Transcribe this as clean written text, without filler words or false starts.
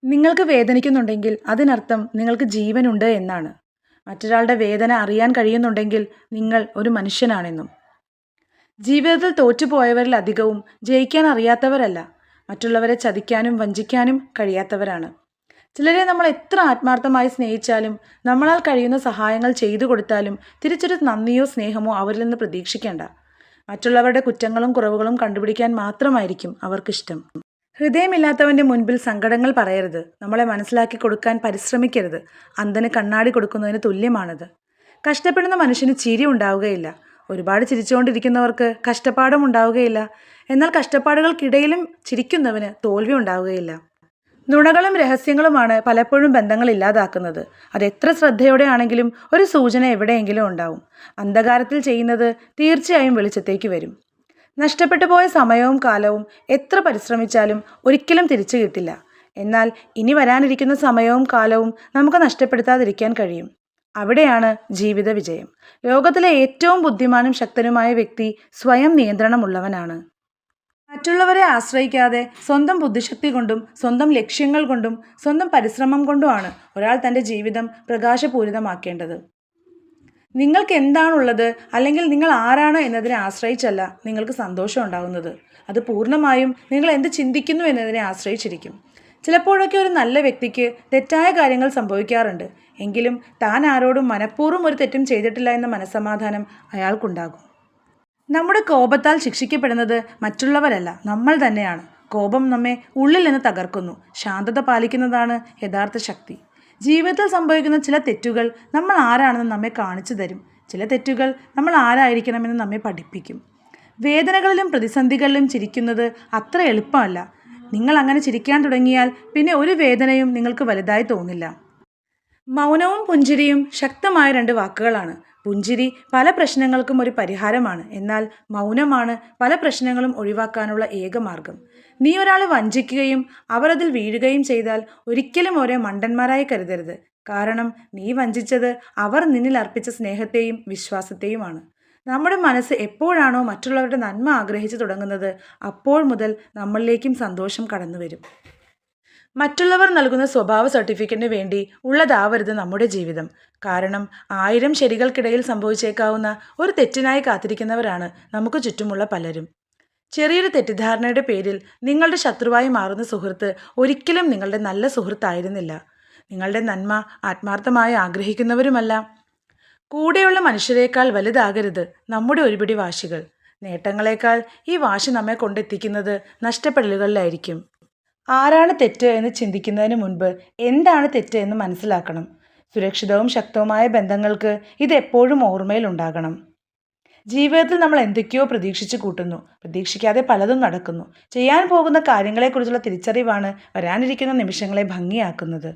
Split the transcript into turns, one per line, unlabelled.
നിങ്ങൾക്ക് വേദനിക്കുന്നുണ്ടെങ്കിൽ അതിനർത്ഥം നിങ്ങൾക്ക് ജീവനുണ്ട് എന്നാണ്. മറ്റൊരാളുടെ വേദന അറിയാൻ കഴിയുന്നുണ്ടെങ്കിൽ നിങ്ങൾ ഒരു മനുഷ്യനാണെന്നും. ജീവിതത്തിൽ തോറ്റുപോയവരിൽ അധികവും ജയിക്കാൻ അറിയാത്തവരല്ല, മറ്റുള്ളവരെ ചതിക്കാനും വഞ്ചിക്കാനും കഴിയാത്തവരാണ്. ചിലരെ നമ്മൾ എത്ര ആത്മാർത്ഥമായി സ്നേഹിച്ചാലും നമ്മളാൽ കഴിയുന്ന സഹായങ്ങൾ ചെയ്തു കൊടുത്താലും തിരിച്ചൊരു നന്ദിയോ സ്നേഹമോ അവരിൽ നിന്ന് പ്രതീക്ഷിക്കേണ്ട. മറ്റുള്ളവരുടെ കുറ്റങ്ങളും കുറവുകളും കണ്ടുപിടിക്കാൻ മാത്രമായിരിക്കും അവർക്കിഷ്ടം. ഹൃദയമില്ലാത്തവൻ്റെ മുൻപിൽ സങ്കടങ്ങൾ പറയരുത്. നമ്മളെ മനസ്സിലാക്കി കൊടുക്കാൻ പരിശ്രമിക്കരുത്. അന്ധന് കണ്ണാടി കൊടുക്കുന്നതിന് തുല്യമാണത്. കഷ്ടപ്പെടുന്ന മനുഷ്യന് ചിരി ഉണ്ടാവുകയില്ല. ഒരുപാട് ചിരിച്ചുകൊണ്ടിരിക്കുന്നവർക്ക് കഷ്ടപ്പാടും ഉണ്ടാവുകയില്ല. എന്നാൽ കഷ്ടപ്പാടുകൾക്കിടയിലും ചിരിക്കുന്നവന് തോൽവി ഉണ്ടാവുകയില്ല. നുണകളും രഹസ്യങ്ങളുമാണ് പലപ്പോഴും ബന്ധങ്ങൾ ഇല്ലാതാക്കുന്നത്. അതെത്ര ശ്രദ്ധയോടെയാണെങ്കിലും ഒരു സൂചന എവിടെയെങ്കിലും ഉണ്ടാവും. അന്ധകാരത്തിൽ ചെയ്യുന്നത് തീർച്ചയായും വെളിച്ചത്തേക്ക് വരും. നഷ്ടപ്പെട്ടു പോയ സമയവും കാലവും എത്ര പരിശ്രമിച്ചാലും ഒരിക്കലും തിരിച്ചു കിട്ടില്ല. എന്നാൽ ഇനി വരാനിരിക്കുന്ന സമയവും കാലവും നമുക്ക് നഷ്ടപ്പെടുത്താതിരിക്കാൻ കഴിയും. അവിടെയാണ് ജീവിത വിജയം. ലോകത്തിലെ ഏറ്റവും ബുദ്ധിമാനും ശക്തനുമായ വ്യക്തി സ്വയം നിയന്ത്രണമുള്ളവനാണ്. മറ്റുള്ളവരെ ആശ്രയിക്കാതെ സ്വന്തം ബുദ്ധിശക്തി കൊണ്ടും സ്വന്തം ലക്ഷ്യങ്ങൾ കൊണ്ടും സ്വന്തം പരിശ്രമം കൊണ്ടുമാണ് ഒരാൾ തൻ്റെ ജീവിതം പ്രകാശപൂരിതമാക്കേണ്ടത്. നിങ്ങൾക്ക് എന്താണുള്ളത് അല്ലെങ്കിൽ നിങ്ങൾ ആരാണ് എന്നതിനെ ആശ്രയിച്ചല്ല നിങ്ങൾക്ക് സന്തോഷം ഉണ്ടാകുന്നത്. അത് പൂർണ്ണമായും നിങ്ങൾ എന്ത് ചിന്തിക്കുന്നു എന്നതിനെ ആശ്രയിച്ചിരിക്കും. ചിലപ്പോഴൊക്കെ ഒരു നല്ല വ്യക്തിക്ക് തെറ്റായ കാര്യങ്ങൾ സംഭവിക്കാറുണ്ട്. എങ്കിലും താൻ ആരോടും മനഃപൂർവ്വം ഒരു തെറ്റും ചെയ്തിട്ടില്ല എന്ന മനസ്സമാധാനം അയാൾക്കുണ്ടാകും. നമ്മുടെ കോപത്താൽ ശിക്ഷിക്കപ്പെടുന്നത് മറ്റുള്ളവരല്ല, നമ്മൾ തന്നെയാണ്. കോപം നമ്മെ ഉള്ളിൽ നിന്ന് തകർക്കുന്നു. ശാന്തത പാലിക്കുന്നതാണ് യഥാർത്ഥ ശക്തി. ജീവിതത്തിൽ സംഭവിക്കുന്ന ചില തെറ്റുകൾ നമ്മൾ ആരാണെന്ന് നമ്മെ കാണിച്ചു തരും. ചില തെറ്റുകൾ നമ്മൾ ആരായിരിക്കണമെന്ന് നമ്മെ പഠിപ്പിക്കും. വേദനകളിലും പ്രതിസന്ധികളിലും ചിരിക്കുന്നത് അത്ര എളുപ്പമല്ല. നിങ്ങൾ അങ്ങനെ ചിരിക്കാൻ തുടങ്ങിയാൽ പിന്നെ ഒരു വേദനയും നിങ്ങൾക്ക് വലുതായി തോന്നില്ല. മൗനവും പുഞ്ചിരിയും ശക്തമായ രണ്ട് വാക്കുകളാണ്. പുഞ്ചിരി പല പ്രശ്നങ്ങൾക്കും ഒരു പരിഹാരമാണ്. എന്നാൽ മൗനമാണ് പല പ്രശ്നങ്ങളും ഒഴിവാക്കാനുള്ള ഏക മാർഗം. നീ ഒരാളെ വഞ്ചിക്കുകയും അവർ അതിൽ വീഴുകയും ചെയ്താൽ ഒരിക്കലും അവരെ മണ്ടന്മാരായി കരുതരുത്. കാരണം നീ വഞ്ചിച്ചത് അവർ നിന്നിൽ അർപ്പിച്ച സ്നേഹത്തെയും വിശ്വാസത്തെയുമാണ്. നമ്മുടെ മനസ്സ് എപ്പോഴാണോ മറ്റുള്ളവരുടെ നന്മ ആഗ്രഹിച്ചു തുടങ്ങുന്നത്, അപ്പോൾ മുതൽ നമ്മളിലേക്കും സന്തോഷം കടന്നു വരും. മറ്റുള്ളവർ നൽകുന്ന സ്വഭാവ സർട്ടിഫിക്കറ്റിന് വേണ്ടി ഉള്ളതാവരുത് നമ്മുടെ ജീവിതം. കാരണം 1000 ശരികൾക്കിടയിൽ സംഭവിച്ചേക്കാവുന്ന ഒരു തെറ്റിനായി കാത്തിരിക്കുന്നവരാണ് നമുക്ക് ചുറ്റുമുള്ള പലരും. ചെറിയൊരു തെറ്റിദ്ധാരണയുടെ പേരിൽ നിങ്ങളുടെ ശത്രുവായി മാറുന്ന സുഹൃത്ത് ഒരിക്കലും നിങ്ങളുടെ നല്ല സുഹൃത്തായിരുന്നില്ല. നിങ്ങളുടെ നന്മ ആത്മാർത്ഥമായി ആഗ്രഹിക്കുന്നവരുമല്ല. കൂടെയുള്ള മനുഷ്യരെക്കാൾ വലുതാകരുത് നമ്മുടെ ഒരുപിടി വാശികൾ. നേട്ടങ്ങളെക്കാൾ ഈ വാശി നമ്മെ കൊണ്ടെത്തിക്കുന്നത് നഷ്ടപ്പെടലുകളിലായിരിക്കും. ആരാണ് തെറ്റ് എന്ന് ചിന്തിക്കുന്നതിന് മുൻപ് എന്താണ് തെറ്റ് എന്ന് മനസ്സിലാക്കണം. സുരക്ഷിതവും ശക്തവുമായ ബന്ധങ്ങൾക്ക് ഇത് എപ്പോഴും ഓർമ്മയിൽ ഉണ്ടാകണം. ജീവിതത്തിൽ നമ്മൾ എന്തൊക്കെയോ പ്രതീക്ഷിച്ചു കൂട്ടുന്നു. പ്രതീക്ഷിക്കാതെ പലതും നടക്കുന്നു. ചെയ്യാൻ പോകുന്ന കാര്യങ്ങളെക്കുറിച്ചുള്ള തിരിച്ചറിവാണ് വരാനിരിക്കുന്ന നിമിഷങ്ങളെ ഭംഗിയാക്കുന്നത്.